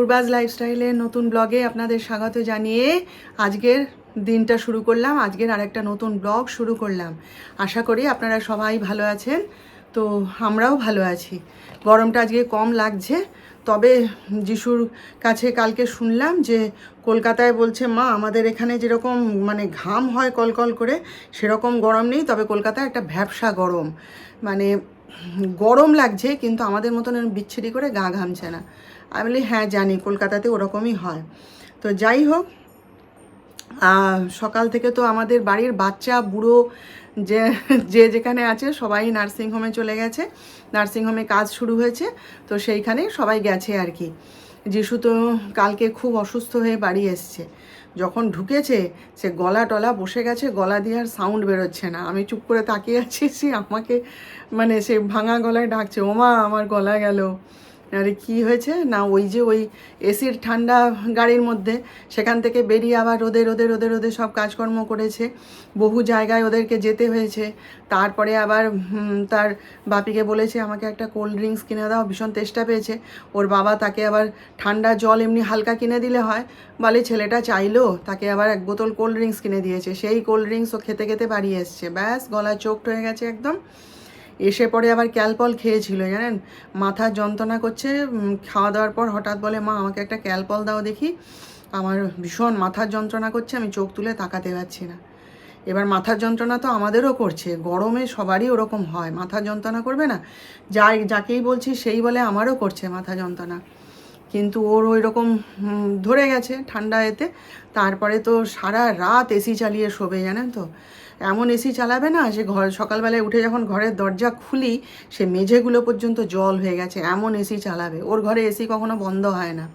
পূর্বাজ লাইফস্টাইলের নতুন ব্লগে আপনাদের স্বাগত জানিয়ে আজকের দিনটা শুরু করলাম। আজকের আরেকটা নতুন ব্লগ শুরু করলাম। আশা করি আপনারা সবাই ভালো আছেন। তো আমরাও ভালো আছি। গরমটা আজকে কম লাগছে, তবে যিশুর কাছে কালকে শুনলাম যে কলকাতায় বলছে মা আমাদের এখানে যেরকম মানে ঘাম হয় কলকল করে সেরকম গরম নেই, তবে কলকাতায় একটা ভ্যাপসা গরম, মানে গরম লাগছে কিন্তু আমাদের মতন বিচ্ছিরি করে গা ঘামছে না। আমি বলি হ্যাঁ জানি, কলকাতাতে ওরকমই হয়। তো যাই হোক, সকাল থেকে তো আমাদের বাড়ির বাচ্চা বুড়ো যে যে যেখানে আছে সবাই নার্সিংহোমে চলে গেছে। নার্সিংহোমে কাজ শুরু হয়েছে, তো সেইখানে সবাই গেছে আর কি। যিশু তো কালকে খুব অসুস্থ হয়ে বাড়ি এসছে। যখন ঢুকেছে সে গলা টলা বসে গেছে, গলা দিয়ে আর সাউন্ড বেরোচ্ছে না। আমি চুপ করে তাকিয়ে আছি, সে আমাকে মানে সে ভাঙা গলায় ডাকছে, ওমা আমার গলা গেল। আরে কী হয়েছে না, ওই যে ওই এসির ঠান্ডা গাড়ির মধ্যে সেখান থেকে বেরিয়ে আবার রোদে রোদে রোদে রোদে সব কাজকর্ম করেছে, বহু জায়গায় ওদেরকে যেতে হয়েছে। তারপরে আবার তার বাপিকে বলেছে আমাকে একটা কোল্ড ড্রিঙ্কস কিনে দাও, ভীষণ তেষ্টা পেয়েছে। ওর বাবা তাকে আবার ঠান্ডা জল এমনি হালকা কিনে দিলে হয়, বলে ছেলেটা চাইলো, তাকে আবার এক বোতল কোল্ড ড্রিঙ্কস কিনে দিয়েছে। সেই কোল্ড ড্রিঙ্কস ও খেতে খেতে বাড়ি এসছে, ব্যাস গলা চোখড হয়ে গেছে একদম। এসে পরে আবার ক্যালপল খেয়েছিল জানেন, মাথার যন্ত্রণা করছে। খাওয়া দাওয়ার পর হঠাৎ বলে মা আমাকে একটা ক্যালপল দাও দেখি, আমার ভীষণ মাথার যন্ত্রণা করছে, আমি চোখ তুলে তাকাতে পারছি না। এবার মাথার যন্ত্রণা তো আমাদেরও করছে, গরমে সবারই ওরকম হয়, মাথার যন্ত্রণা করবে না? যাকেই বলছি সেই বলে আমারও করছে মাথা যন্ত্রণা, কিন্তু ওর ওই রকম ধরে গেছে ঠান্ডা এতে। তারপরে তো সারা রাত এসি চালিয়ে শোবে জানেন তো। এমন এসি চালাবে না, সে সকালবেলায় উঠে যখন ঘরের দরজা খুলি সে মেঝেগুলো পর্যন্ত জল হয়ে গেছে, এমন এসি চালাবে। ওর ঘরে এসি কখনো বন্ধ হয় না।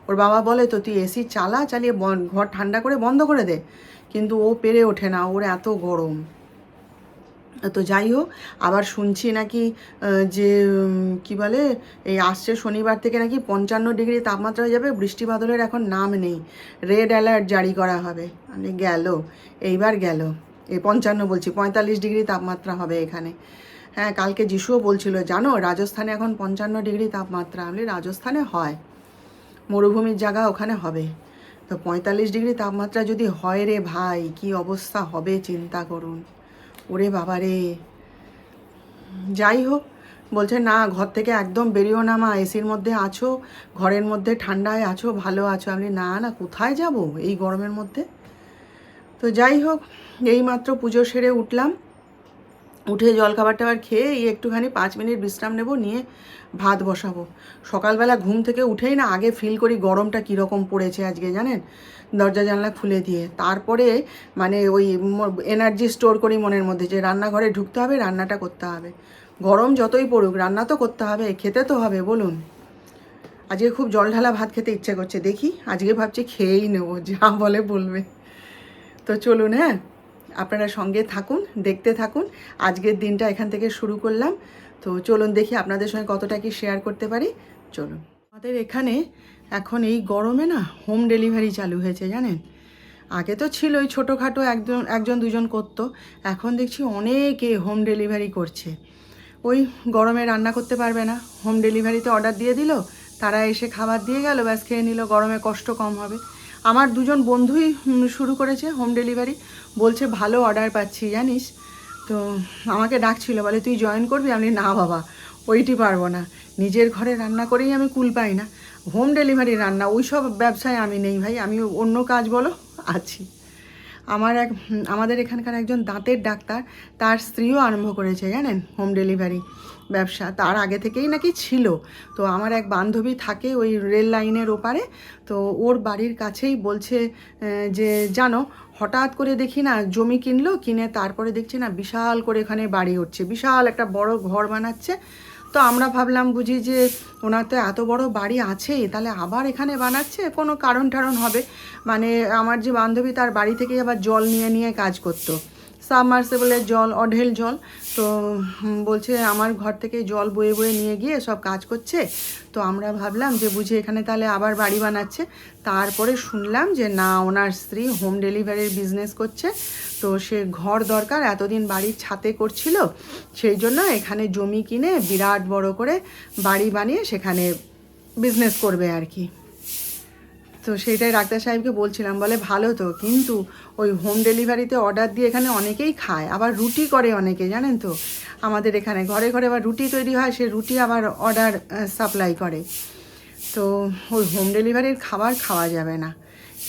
ওর বাবা বলে তো তুই এসি চালিয়ে ঘর ঠান্ডা করে বন্ধ করে দে, কিন্তু ও পেরে ওঠে না, ওর এত গরম। তো যাই হোক, আবার শুনছি নাকি যে কি বলে এই আসছে শনিবার থেকে নাকি 55 ডিগ্রি তাপমাত্রা হয়ে যাবে, বৃষ্টি বাদলের এখন নাম নেই, রেড অ্যালার্ট জারি করা হবে। মানে গেল, এইবার গেল। এই 55 বলছি 45 ডিগ্রি তাপমাত্রা হবে এখানে। হ্যাঁ, কালকে যিশুও বলছিল জানো রাজস্থানে এখন 55 ডিগ্রি তাপমাত্রা। আমি রাজস্থানে হয়, মরুভূমির জায়গা, ওখানে হবে। তো 45 ডিগ্রি তাপমাত্রা যদি হয় রে ভাই, কি অবস্থা হবে চিন্তা করুন। ওরে বাবা রে। যাই হোক, বলছে না ঘর থেকে একদম বেরিও না মা, এসির মধ্যে আছো, ঘরের মধ্যে ঠান্ডায় আছো, ভালো আছো। আমি না না, কোথায় যাব এই গরমের মধ্যে। তো যাই হোক, এইমাত্র পুজো সেরে উঠলাম, উঠে জলখাবার টাবার খেয়ে একটুখানি 5 মিনিট বিশ্রাম নেব, নিয়ে ভাত বসাবো। সকালবেলা ঘুম থেকে উঠেই না আগে ফিল করি গরমটা কীরকম পড়েছে আজকে জানেন, দরজা জানলা খুলে দিয়ে। তারপরে মানে ওই এনার্জি স্টোর করি মনের মধ্যে যে রান্নাঘরে ঢুকতে হবে, রান্নাটা করতে হবে। গরম যতই পড়ুক রান্না তো করতে হবে, খেতে তো হবে বলুন। আজকে খুব জল ঢালা ভাত খেতে ইচ্ছে করছে, দেখি আজকে ভাবছি খেয়েই নেবো, যা বলে বলবে। তো চলুন, হ্যাঁ আপনারা সঙ্গে থাকুন, দেখতে থাকুন। আজকের দিনটা এখান থেকে শুরু করলাম। তো চলুন দেখি আপনাদের সঙ্গে কতটা কি শেয়ার করতে পারি। চলুন। আমাদের এখানে এখন এই গরমে না হোম ডেলিভারি চালু হয়েছে জানেন। আগে তো ছিল ওই ছোটোখাটো একজন দুজন করতো, এখন দেখছি অনেকে হোম ডেলিভারি করছে। ওই গরমে রান্না করতে পারবে না, হোম ডেলিভারিতে অর্ডার দিয়ে দিল, তারা এসে খাবার দিয়ে গেল, ব্যাস খেয়ে নিল, গরমে কষ্ট কম হবে। আমার দুজন বন্ধুই শুরু করেছে হোম ডেলিভারি, বলছে ভালো অর্ডার পাচ্ছি জানিস। তো আমাকে ডাকছিল, বলে তুই জয়েন করবি? আমি না বাবা, ওইটি পারবো না, নিজের ঘরে রান্না করেই আমি কুল পাই না, হোম ডেলিভারি রান্না ওই সব ব্যবসায় আমি নেই ভাই, আমি অন্য কাজ বলো আছি। আমাদের এখানকার একজন দাঁতের ডাক্তার, তার স্ত্রীও আরম্ভ করেছে জানেন হোম ডেলিভারি ব্যবসা, তার আগে থেকেই নাকি ছিল। তো আমার এক বান্ধবী থাকে ওই রেল লাইনের ওপারে, তো ওর বাড়ির কাছেই বলছে যে জানো হঠাৎ করে দেখি না জমি কিনলো, কিনে তারপরে দেখছি না বিশাল করে এখানে বাড়ি হচ্ছে, বিশাল একটা বড় ঘর বানাচ্ছে। তো আমরা ভাবলাম বুঝি যে ওনার তো এত বড় বাড়ি আছেই, তাহলে আবার এখানে বানাচ্ছে, কোনো কারণ টারণ হবে। মানে আমার যে বান্ধবী তার বাড়ি থেকেই আবার জল নিয়ে নিয়ে কাজ করতো, সাবমার্সিবলের জল, অঢেল জল। তো বলছে আমার ঘর থেকে জল বয়ে বয়ে নিয়ে গিয়ে সব কাজ করছে। তো আমরা ভাবলাম যে বুঝি এখানে তাহলে আবার বাড়ি বানাচ্ছে। তারপরে শুনলাম যে না, ওনার স্ত্রী হোম ডেলিভারির বিজনেস করছে। তো সে ঘর দরকার, এতদিন বাড়ির ছাতে করছিল, সেই জন্য এখানে জমি কিনে বিরাট বড় করে বাড়ি বানিয়ে সেখানে বিজনেস করবে আর কি। তো সেইটাই ডাক্তার সাহেবকে বলছিলাম, বলে ভালো তো, কিন্তু ওই হোম ডেলিভারিতে অর্ডার দিয়ে এখানে অনেকেই খায়, আবার রুটি করে অনেকে, জানেন তো আমাদের এখানে ঘরে ঘরে আবার রুটি তৈরি হয়, সে রুটি আবার অর্ডার সাপ্লাই করে। তো ওই হোম ডেলিভারির খাবার খাওয়া যাবে না।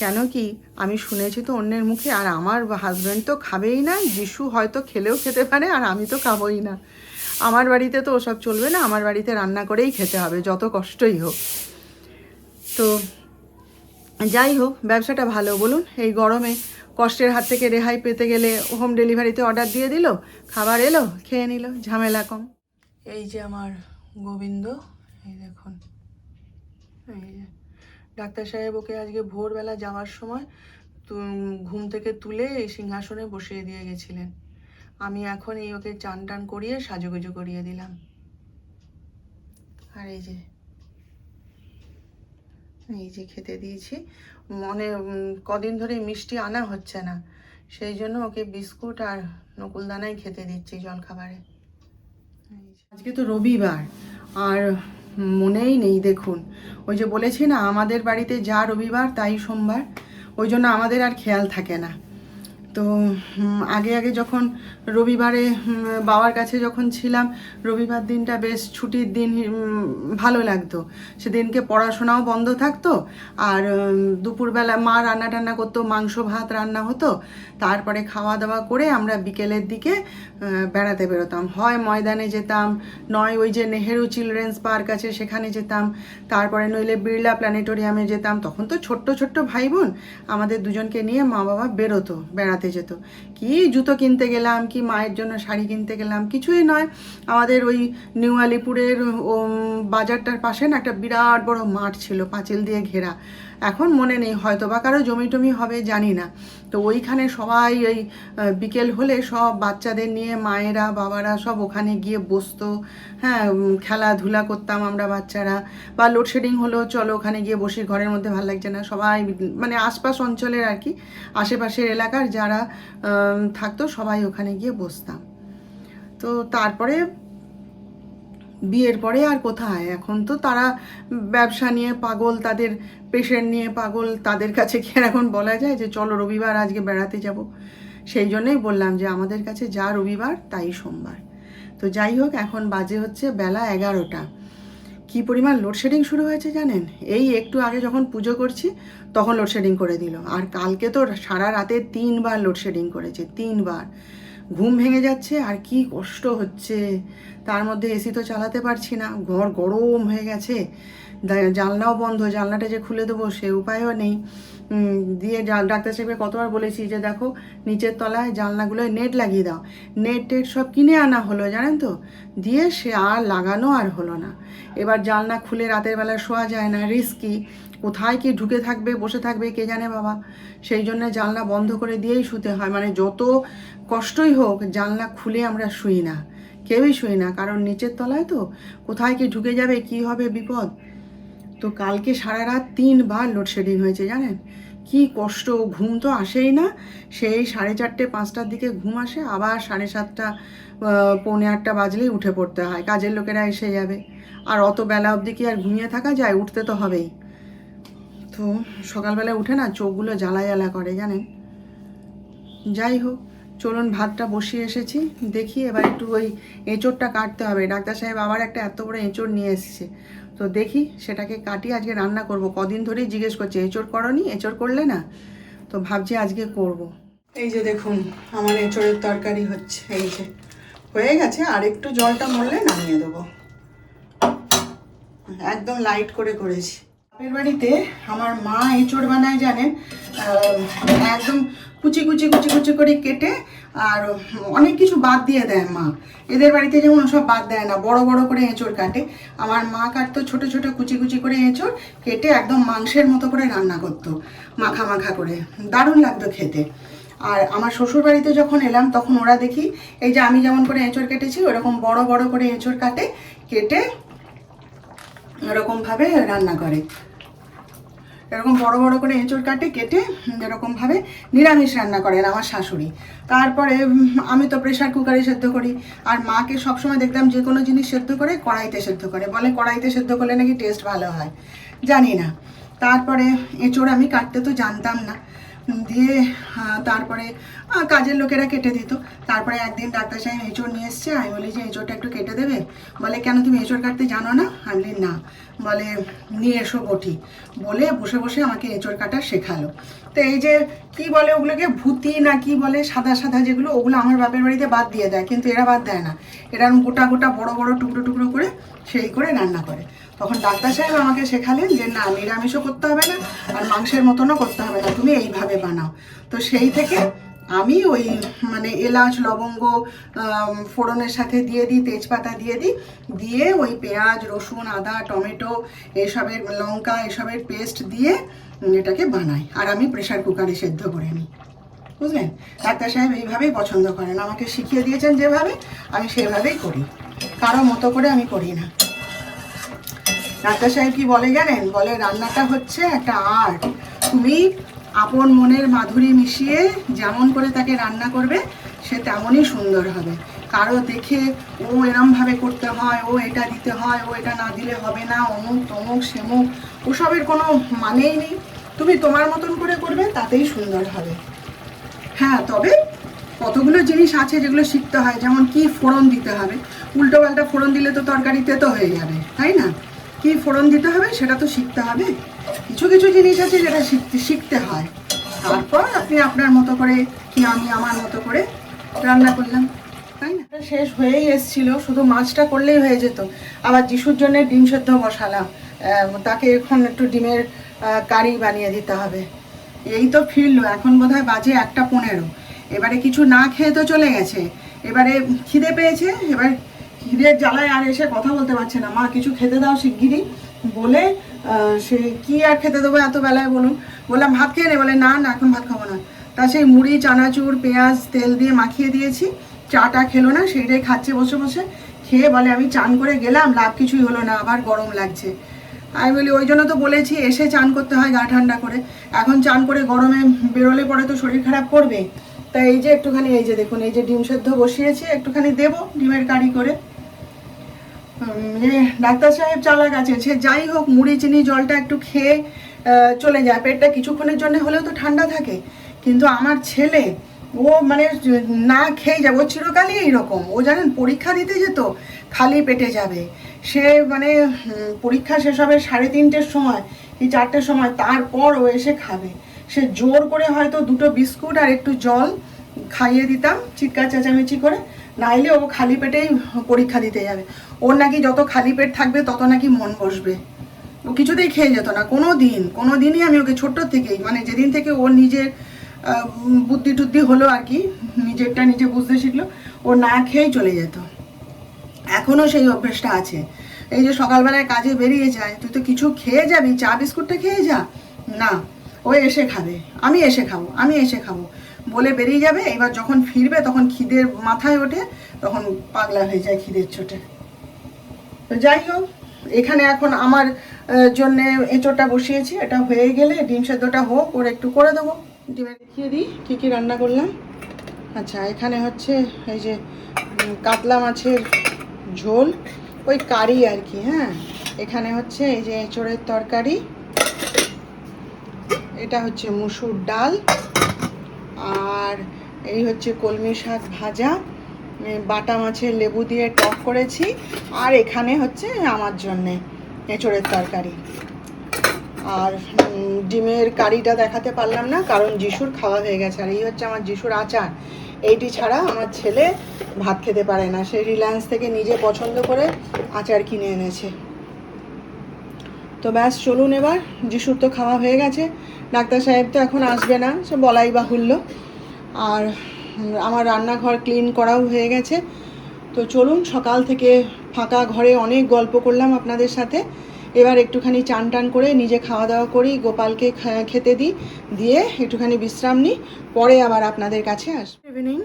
কেন কি আমি শুনেছি তো অন্যের মুখে, আর আমার হাজব্যান্ড তো খাবেই না, যিশু হয়তো খেলেও খেতে পারে, আর আমি তো খাবোই না। আমার বাড়িতে তো ওসব চলবে না, আমার বাড়িতে রান্না করেই খেতে হবে যত কষ্টই হোক। তো যাই হোক, ব্যবসাটা ভালো বলুন, এই গরমে কষ্টের হাত থেকে রেহাই পেতে গেলে হোম ডেলিভারিতে অর্ডার দিয়ে দিল, খাবার এলো, খেয়ে নিল, ঝামেলা কম। এই যে আমার গোবিন্দ, এই দেখুন, এই যে ডাক্তার সাহেব ওকে আজকে ভোরবেলা যাওয়ার সময় ঘুম থেকে তুলে এই সিংহাসনে বসিয়ে দিয়ে গেছিলেন। আমি এখন এই ওকে চান টান করিয়ে সাজুগুজু করিয়ে দিলাম। আর এই যে খেতে দিয়েছি, মনে কদিন ধরে মিষ্টি আনা হচ্ছে না, সেই জন্য ওকে বিস্কুট আর নকুলদানাই খেতে দিচ্ছি জলখাবারে। আজকে তো রবিবার, আর মনেই নেই, দেখুন ওই যে বলেছি না আমাদের বাড়িতে যা রবিবার তাই সোমবার, ওই জন্য আমাদের আর খেয়াল থাকে না। তো আগে আগে যখন রবিবারে বাবার কাছে যখন ছিলাম, রবিবার দিনটা বেশ ছুটির দিন, ভালো লাগতো, সেদিনকে পড়াশোনাও বন্ধ থাকতো, আর দুপুরবেলা মা রান্না টান্না করতো, মাংস ভাত রান্না হতো, তারপরে খাওয়া দাওয়া করে আমরা বিকেলের দিকে বেড়াতে বেরোতাম, হয় ময়দানে যেতাম, নয় ওই যে নেহেরু চিলড্রেন্স পার্ক আছে সেখানে যেতাম, তারপরে নইলে বিড়লা প্ল্যানেটোরিয়ামে যেতাম। তখন তো ছোট্ট ছোট্ট ভাই বোন, আমাদের দুজনকে নিয়ে মা বাবা বেড়াতে যেত। কি জুতো কিনতে গেলাম, কি মায়ের জন্য শাড়ি কিনতে গেলাম, কিছুই নয়, আমাদের ওই নিউ আলিপুরের বাজারটার পাশে না একটা বিরাট বড় মাঠ ছিল, পাঁচিল দিয়ে ঘেরা, এখন মনে নেই, হয়তো বা কারো জমি টমি হবে জানি না। তো ওইখানে সবাই ওই বিকেল হলে সব বাচ্চাদের নিয়ে মায়েরা বাবারা সব ওখানে গিয়ে বসতো, হ্যাঁ, খেলাধুলা করতাম আমরা বাচ্চারা, বা লোডশেডিং হলো চলো ওখানে গিয়ে বসি, ঘরের মধ্যে ভালো লাগছে না, সবাই মানে আশপাশ অঞ্চলের আর কি, আশেপাশের এলাকার যারা থাকতো সবাই ওখানে গিয়ে বসতাম। তো তারপরে বিয়ের পরে আর কোথায়, এখন তো তারা ব্যবসা নিয়ে পাগল, তাদের পেশেন্ট নিয়ে পাগল, তাদের কাছে কি এখন বলা যায় যে চলো রবিবার আজকে বেড়াতে যাব? সেই জন্যই বললাম যে আমাদের কাছে যা রবিবার তাই সোমবার। তো যাই হোক, এখন বাজে হচ্ছে বেলা 11টা। কী পরিমাণ লোডশেডিং শুরু হয়েছে জানেন? এই একটু আগে যখন পুজো করছি তখন লোডশেডিং করে দিল, আর কালকে তো সারা রাতে 3বার লোডশেডিং করেছে, 3বার। ঘুম ভেঙে যাচ্ছে আর কি কষ্ট হচ্ছে, তার মধ্যে এসি তো চালাতে পারছি না, ঘর গরম হয়ে গেছে, জানলাও বন্ধ, জানলাটা যে খুলে দেবো সে উপায়ও নেই। দিয়ে ডাক্তার সাহেবকে কতবার বলেছি যে দেখো নিচের তলায় জানলাগুলোয় নেট লাগিয়ে দাও, নেট টেট সব কিনে আনা হলো জানেন তো, দিয়ে সে আর লাগানো আর হলো না। এবার জানলা খুলে রাতের বেলা শোয়া যায় না, রিস্কি, কোথায় কি ঢুকে থাকবে বসে থাকবে কে জানে বাবা, সেই জন্য জানলা বন্ধ করে দিয়েই শুতে হয়, মানে যত কষ্টই হোক জানলা খুলে আমরা শুই না, কেউই শুই না, কারণ নিচের তলায় তো কোথায় কি ঢুকে যাবে, কি হবে বিপদ। তো কালকে সারা রাত 3বার লোডশেডিং হয়েছে জানেন, কি কষ্ট, ঘুম তো আসেই না, সেই 4:30 5টার দিকে ঘুম আসে, আবার 7:30 পৌনে 8টা বাজলেই উঠে পড়তে হয়, কাজের লোকেরা এসে যাবে, আর অত বেলা অবধি কি আর ঘুমিয়ে থাকা যায়, উঠতে তো হবেই। তো সকালবেলা উঠে না চোখগুলো জ্বালা জ্বালা করে জানেন। যাই হোক, চলুন ভাতটা বসিয়ে এসেছি, দেখি এবার একটু ওই এঁচোড়টা কাটতে হবে, ডাক্তার সাহেব আবার একটা এত বড় এঁচোড় নিয়ে এসছে, তো দেখি সেটাকে কাটি, আজকে রান্না করব। কদিন ধরেই জিজ্ঞেস করছে এঁচোড় করনি, এঁচোড় করলে না, তো ভাবছি আজকে করব। এই যে দেখুন আমার এঁচোড়ের তরকারি হচ্ছে, এই যে হয়ে গেছে, আর একটু জলটা মরলে নামিয়ে দেবো, একদম লাইট করে করেছি। বাপের বাড়িতে আমার মা এঁচোড় বানায় জানেন, একদম কুচি কুচি কুচি কুচি করে কেটে, আর অনেক কিছু বাদ দিয়ে দেয় মা, এদের বাড়িতে যেমন সব বাদ দেয় না, বড় বড় করে এঁচোড় কাটে, আমার মা কাটতো ছোট ছোট কুচি কুচি করে এঁচোড় কেটে একদম মাংসের মতো করে রান্না করতো, মাখা মাখা করে, দারুণ লাগতো খেতে। আর আমার শ্বশুর বাড়িতে যখন এলাম তখন ওরা দেখি এই যে আমি যেমন করে এঁচোড় কেটেছি ওরকম বড় বড় করে এঁচোড় কেটে এরকমভাবে রান্না করে, এরকম বড় বড় করে এঁচোড় কেটে এরকমভাবে নিরামিষ রান্না করেন আমার শাশুড়ি। তারপরে আমি তো প্রেশার কুকারে সেদ্ধ করি, আর মাকে সবসময় দেখতাম যে কোনো জিনিস সেদ্ধ করে কড়াইতে সেদ্ধ করে, বলে কড়াইতে সেদ্ধ করলে নাকি টেস্ট ভালো হয়, জানি না। তারপরে এঁচোড় আমি কাটতে তো জানতাম না, দিয়ে তারপরে কাজের লোকেরা কেটে দিত। তারপরে একদিন ডাক্তার সাহেব এঁচোড় নিয়ে এসছে, আমি বলি যে এঁচোড়টা একটু কেটে দেবে। বলে কেন, তুমি এঁচোড় কাটতে জানো না? আমি বলি না। বলে নিয়ে এসো বটি, বলে বসে বসে আমাকে এঁচোড় কাটা শেখালো। তো এই যে কি বলে ওগুলোকে, ভূতি না কি বলে, সাদা সাদা যেগুলো, ওগুলো আমার বাপের বাড়িতে বাদ দিয়ে দেয়, কিন্তু এরা বাদ দেয় না। এরা গোটা গোটা বড় বড় টুকরো টুকরো করে সেই করে রান্না করে। তখন ডাক্তার সাহেব আমাকে শেখালেন যে না, নিরামিষও করতে হবে না আর মাংসের মতনও করতে হবে না, তুমি এইভাবে বানাও। তো সেই থেকে আমি ওই মানে এলাচ লবঙ্গ ফোড়নের সাথে দিয়ে দিই, তেজপাতা দিয়ে দিই, দিয়ে ওই পেঁয়াজ রসুন আদা টমেটো এসবের লঙ্কা এসবের পেস্ট দিয়ে এটাকে বানাই। আর আমি প্রেশার কুকারে সেদ্ধ করে নিই, বুঝলেন? ডাক্তার সাহেব এইভাবেই পছন্দ করেন, আমাকে শিখিয়ে দিয়েছেন যেভাবে, আমি সেভাবেই করি, কারো মতো করে আমি করি না। ডাক্তার সাহেব কি বলে জানেন? বলে রান্নাটা হচ্ছে একটা আর্ট, তুমি আপন মনের মাধুরী মিশিয়ে যেমন করে তাকে রান্না করবে সে তেমনই সুন্দর হবে। কারো দেখে ও এরমভাবে করতে হয়, ও এটা দিতে হয়, ও এটা না দিলে হবে না, অমুক তমুক সেমুক, ওসবের কোনো মানেই নেই। তুমি তোমার মতন করে করবে, তাতেই সুন্দর হবে। হ্যাঁ, তবে কতগুলো জিনিস আছে যেগুলো শিখতে হয়, যেমন কি ফোড়ন দিতে হবে। উল্টো পাল্টা ফোড়ন দিলে তো তরকারিতে তো হয়ে যাবে, তাই না? কি ফোড়ন দিতে হবে সেটা তো শিখতে হবে। কিছু কিছু জিনিস আছে যেটা শিখতে হয়, তারপর আপনি আপনার মতো করে কি আমি আমার মতো করে রান্না করলাম, তাই না? শেষ হয়েই এসছিল, শুধু মাছটা করলেই হয়ে যেত। আবার যিশুর জন্য ডিম সেদ্ধ বসালাম, তাকে এখন একটু ডিমের কারি বানিয়ে দিতে হবে। এই তো ফিরলো, এখন বোধহয় বাজে 1:15। এবারে কিছু না খেয়ে তো চলে গেছে, এবারে খিদে পেয়েছে, এবার খিদের জ্বালায় আর এসে কথা বলতে পারছে না। মা কিছু খেতে দাও শিগগিরই, বলে সে কি আর খেতে দেবো এত বেলায় বলুন। বললাম ভাত খেয়ে নে, বলে না না এখন ভাত খাবো না। তা সেই মুড়ি চানাচুর পেঁয়াজ তেল দিয়ে মাখিয়ে দিয়েছি, চাটা খেলো না, সেইটাই খাচ্ছে বসে বসে। খেয়ে বলে আমি চান করে গেলাম, লাভ কিছুই হলো না, আবার গরম লাগছে। আমি বলি ওই জন্য তো বলেছি এসে চান করতে হয় গা ঠান্ডা করে, এখন চান করে গরমে বেরোলে পরে তো শরীর খারাপ করবে। তাই এই যে একটুখানি, এই যে দেখুন, এই যে ডিম সেদ্ধ বসিয়েছি, একটুখানি দেবো ডিমের কারি করে। ডাক্তার সাহেব চালাক আছে, সে যাই হোক মুড়ি চিনি জলটা একটু খেয়ে চলে যায়, পেটটা কিছুক্ষণের জন্য হলেও তো ঠান্ডা থাকে। কিন্তু আমার ছেলে ও মানে না খেয়ে যাবে, ও চিরকালই এইরকম। ও জানেন পরীক্ষা দিতে যেত খালি পেটে যাবে, সে মানে পরীক্ষা শেষ হবে 3:30-র সময় কি 4টের সময়, তারপর ও এসে খাবে। সে জোর করে হয়তো 2টো বিস্কুট আর একটু জল খাইয়ে দিতাম চিৎকার চেঁচামেচি করে, নাইলে ও খালি পেটেই পরীক্ষা দিতে যাবে। ওর নাকি যত খালি পেট থাকবে তত নাকি মন বসবে। ও কিছুতেই খেয়ে যেত না কোনো দিনই। আমি ওকে ছোট্ট থেকেই, মানে যেদিন থেকে ওর নিজের বুদ্ধি টুদ্ধি হলো আর কি, নিজেরটা নিজে বুঝতে শিখলো, ও না খেয়েই চলে যেত। এখনও সেই অভ্যেসটা আছে। এই যে সকালবেলায় কাজে বেরিয়ে যায়, তুই তো কিছু খেয়ে যাবি, চা বিস্কুটটা খেয়ে যা, না ও এসে খাবে, আমি এসে খাবো, আমি এসে খাবো বলে বেরিয়ে যাবে। এবার যখন ফিরবে তখন খিদের মাথায় ওঠে, তখন পাগলা হয়ে যায় খিদের চোটে। তো যাই হোক, এখানে এখন আমার জন্য এঁচোড়টা বসিয়েছি, এটা হয়ে গেলে ডিম সেদ্ধটা হোক, ওর একটু করে দেবো। ডিমে দেখিয়ে দিই কী কী রান্না করলাম। আচ্ছা, এখানে হচ্ছে এই যে কাতলা মাছের ঝোল, ওই কারি আর কি। হ্যাঁ, এখানে হচ্ছে এই যে এঁচোড়ের তরকারি, এটা হচ্ছে মুসুর ডাল, আর এই হচ্ছে কলমি শাক ভাজা, বাটা মাছের লেবু দিয়ে টক করেছি, আর এখানে হচ্ছে আমার জন্যে এঁচোড়ের তরকারি। আর ডিমের কারিটা দেখাতে পারলাম না কারণ যিশুর খাওয়া হয়ে গেছে। আর এই হচ্ছে আমার যিশুর আচার, এইটি ছাড়া আমার ছেলে ভাত খেতে পারে না। সে রিলায়েন্স থেকে নিজে পছন্দ করে আচার কিনে এনেছে। তো ব্যাস চলুন, এবার যিশুর তো খাওয়া হয়ে গেছে, ডাক্তার সাহেব তো এখন আসবে না, সে বলাই বাহুল্য। আর আমার রান্নাঘর ক্লিন করাও হয়ে গেছে। তো চলুন, সকাল থেকে ফাঁকা ঘরে অনেক গল্প করলাম আপনাদের সাথে, এবার একটুখানি চান টান করে নিজে খাওয়া দাওয়া করি, গোপালকে খেতে দিই, দিয়ে একটুখানি বিশ্রাম নিই, পরে আবার আপনাদের কাছে আসবো। ইভিনিং,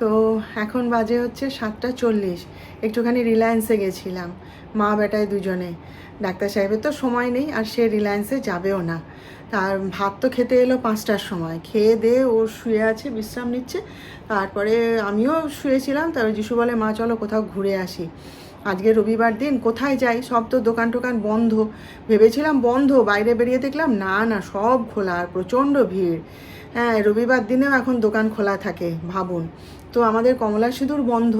তো এখন বাজে হচ্ছে 7:40। একটুখানি রিলায়েন্সে গেছিলাম, মা বেটায় দুজনে। ডাক্তার সাহেবের তো সময় নেই, আর সে রিলায়েন্সে যাবেও না। তার ভাত তো খেতে এলো 5টার সময়, খেয়ে দিয়ে ও শুয়ে আছে, বিশ্রাম নিচ্ছে। তারপরে আমিও শুয়েছিলাম, তারপর যিশু বলে মা চলো কোথাও ঘুরে আসি। আজকে রবিবার দিন কোথায় যাই, সব তো দোকান টোকান বন্ধ, ভেবেছিলাম বন্ধ, বাইরে বেরিয়ে দেখলাম না না সব খোলা, আর প্রচণ্ড ভিড়। হ্যাঁ, রবিবার দিনেও এখন দোকান খোলা থাকে, ভাবুন। তো আমাদের কমলা সিঁদুর বন্ধ,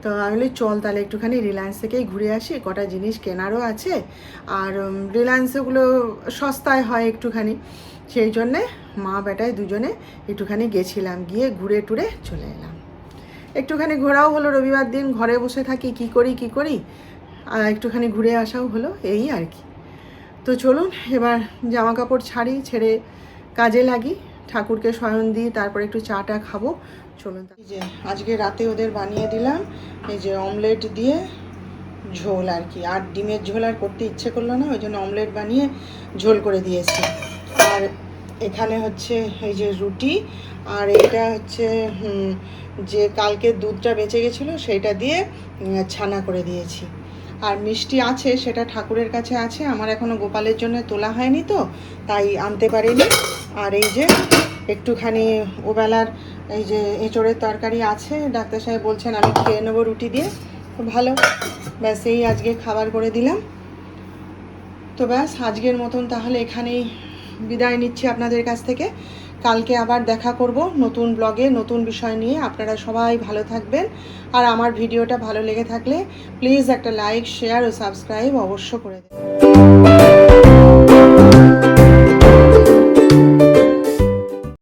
তো আমি বলি চল তাহলে একটুখানি রিলায়েন্স থেকেই ঘুরে আসি, কটা জিনিস কেনারও আছে, আর রিলায়েন্সেগুলো সস্তায় হয় একটুখানি, সেই জন্যে মা বেটায় দুজনে একটুখানি গেছিলাম, গিয়ে ঘুরে টুরে চলে এলাম। একটুখানি ঘোরাও হলো, রবিবার দিন ঘরে বসে থাকি কী করি, একটুখানি ঘুরে আসাও হলো, এই আর কি। তো চলুন এবার জামা কাপড় ছেড়ে কাজে লাগি, ঠাকুরকে শয়ন দিই, তারপরে একটু চাটা খাবো। চলুন, এই যে আজকে রাতে ওদের বানিয়ে দিলাম এই যে অমলেট দিয়ে ঝোল আর কি, আর ডিমের ঝোল আর করতে ইচ্ছে করলো না, ওই জন্য অমলেট বানিয়ে ঝোল করে দিয়েছি। আর এখানে হচ্ছে এই যে রুটি, আর এটা হচ্ছে যে কালকে দুধটা বেঁচে গেছিলো সেইটা দিয়ে ছানা করে দিয়েছি। আর মিষ্টি আছে, সেটা ঠাকুরের কাছে আছে, আমার এখনও গোপালের জন্য তোলা হয়নি তো তাই আনতে পারিনি। আর এই যে একটুখানি ওবেলার এই যে এঁচোড়ের তরকারি আছে, ডাক্তার সাহেব বলছেন আমি খেয়ে নেবো রুটি দিয়ে, ভালো, ব্যাস এই আজকে খাবার করে দিলাম। তো ব্যাস আজকের মতন তাহলে এখানেই বিদায় নিচ্ছি আপনাদের কাছ থেকে। কালকে আবার দেখা করব নতুন ব্লগে নতুন বিষয় নিয়ে। আপনারা সবাই ভালো থাকবেন, আর আমার ভিডিওটা ভালো লেগে থাকলে প্লিজ একটা লাইক, শেয়ার ও সাবস্ক্রাইব অবশ্য করে দেবেন।